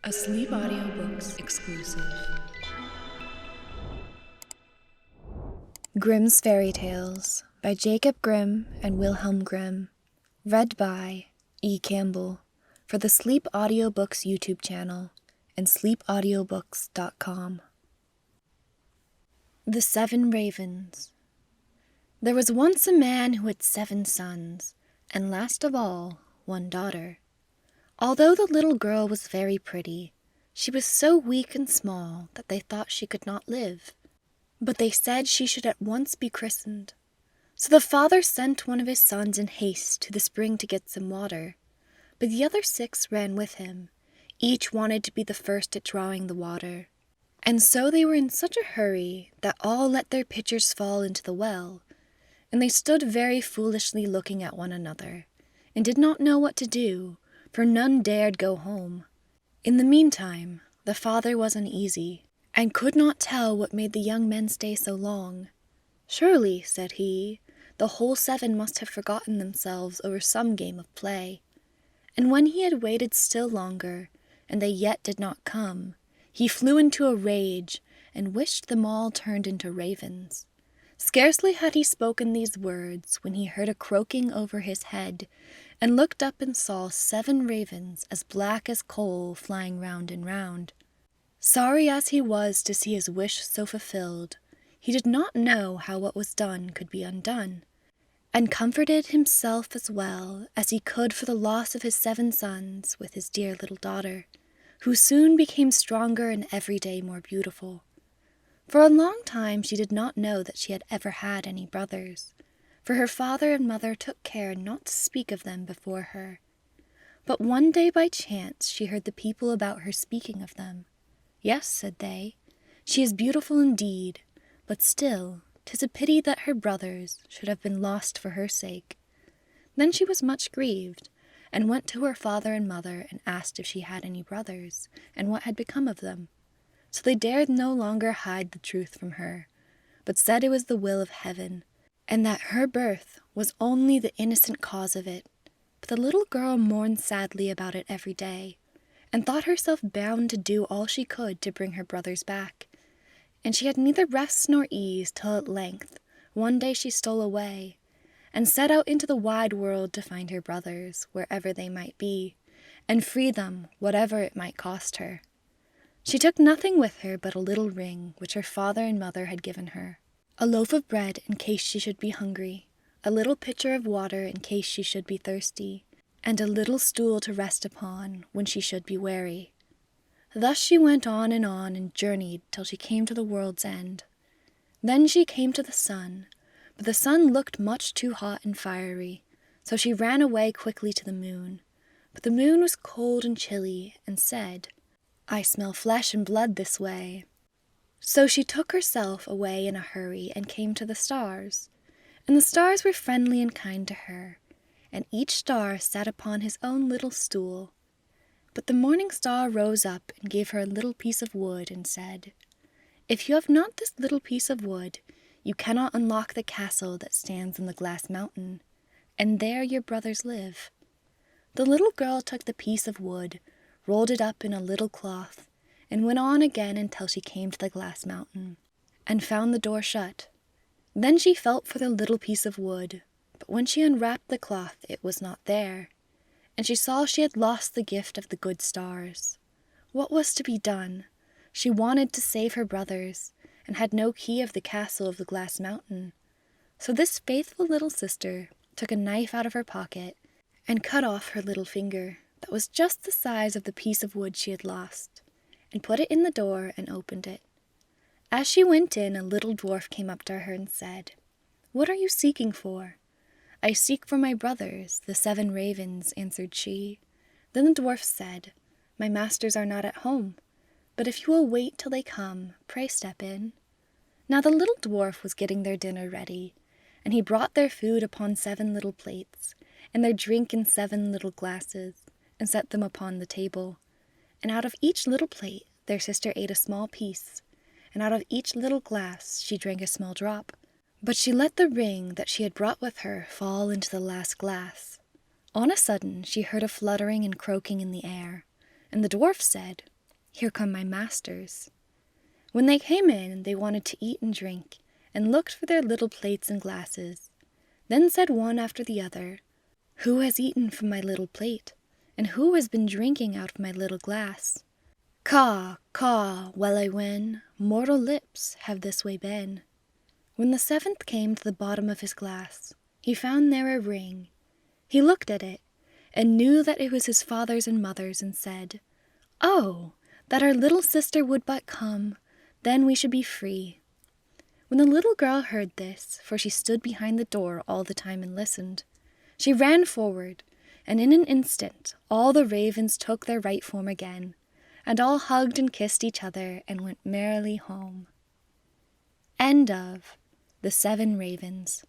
A Sleep Audiobooks exclusive. Grimm's Fairy Tales by Jacob Grimm and Wilhelm Grimm. Read by E. Campbell for the Sleep Audiobooks YouTube channel and sleepaudiobooks.com. The 7 Ravens. There was once a man who had 7 sons, and last of all, 1 daughter. Although the little girl was very pretty, she was so weak and small that they thought she could not live. But they said she should at once be christened. So the father sent one of his sons in haste to the spring to get some water. But the other 6 ran with him. Each wanted to be the first at drawing the water. And so they were in such a hurry that all let their pitchers fall into the well. And they stood very foolishly looking at one another, and did not know what to do, for none dared go home. In the meantime, the father was uneasy, and could not tell what made the young men stay so long. "Surely," said he, "the whole 7 must have forgotten themselves over some game of play." And when he had waited still longer, and they yet did not come, he flew into a rage, and wished them all turned into ravens. Scarcely had he spoken these words when he heard a croaking over his head, and looked up and saw 7 ravens as black as coal flying round and round. Sorry as he was to see his wish so fulfilled, he did not know how what was done could be undone, and comforted himself as well as he could for the loss of his 7 sons with his dear little daughter, who soon became stronger and every day more beautiful. For a long time she did not know that she had ever had any brothers, for her father and mother took care not to speak of them before her. But one day by chance she heard the people about her speaking of them. "Yes," said they, "she is beautiful indeed, but still 'tis a pity that her brothers should have been lost for her sake." Then she was much grieved, and went to her father and mother and asked if she had any brothers, and what had become of them. So they dared no longer hide the truth from her, but said it was the will of heaven, and that her birth was only the innocent cause of it. But the little girl mourned sadly about it every day, and thought herself bound to do all she could to bring her brothers back. And she had neither rest nor ease till at length one day she stole away, and set out into the wide world to find her brothers, wherever they might be, and free them, whatever it might cost her. She took nothing with her but a little ring which her father and mother had given her, a loaf of bread in case she should be hungry, a little pitcher of water in case she should be thirsty, and a little stool to rest upon when she should be weary. Thus she went on and journeyed till she came to the world's end. Then she came to the sun, but the sun looked much too hot and fiery, so she ran away quickly to the moon. But the moon was cold and chilly, and said, "I smell flesh and blood this way." So she took herself away in a hurry and came to the stars. And the stars were friendly and kind to her, and each star sat upon his own little stool. But the morning star rose up and gave her a little piece of wood and said, "If you have not this little piece of wood, you cannot unlock the castle that stands on the glass mountain, and there your brothers live." The little girl took the piece of wood, rolled it up in a little cloth, and went on again until she came to the glass mountain, and found the door shut. Then she felt for the little piece of wood, but when she unwrapped the cloth it was not there, and she saw she had lost the gift of the good stars. What was to be done? She wanted to save her brothers, and had no key of the castle of the glass mountain. So this faithful little sister took a knife out of her pocket, and cut off her little finger, that was just the size of the piece of wood she had lost, and put it in the door and opened it. As she went in, a little dwarf came up to her and said, "What are you seeking for?" "I seek for my brothers, the 7 ravens," answered she. Then the dwarf said, "My masters are not at home, but if you will wait till they come, pray step in." Now the little dwarf was getting their dinner ready, and he brought their food upon 7 little plates, and their drink in 7 little glasses, and set them upon the table. And out of each little plate their sister ate a small piece, and out of each little glass she drank a small drop. But she let the ring that she had brought with her fall into the last glass. On a sudden she heard a fluttering and croaking in the air, and the dwarf said, "Here come my masters." When they came in, they wanted to eat and drink, and looked for their little plates and glasses. Then said one after the other, "Who has eaten from my little plate? And who has been drinking out of my little glass? Caw, caw, well I ween, mortal lips have this way been." When the seventh came to the bottom of his glass, he found there a ring. He looked at it, and knew that it was his father's and mother's, and said, "Oh, that our little sister would but come, then we should be free." When the little girl heard this, for she stood behind the door all the time and listened, she ran forward, and in an instant all the ravens took their right form again, and all hugged and kissed each other and went merrily home. End of The 7 Ravens.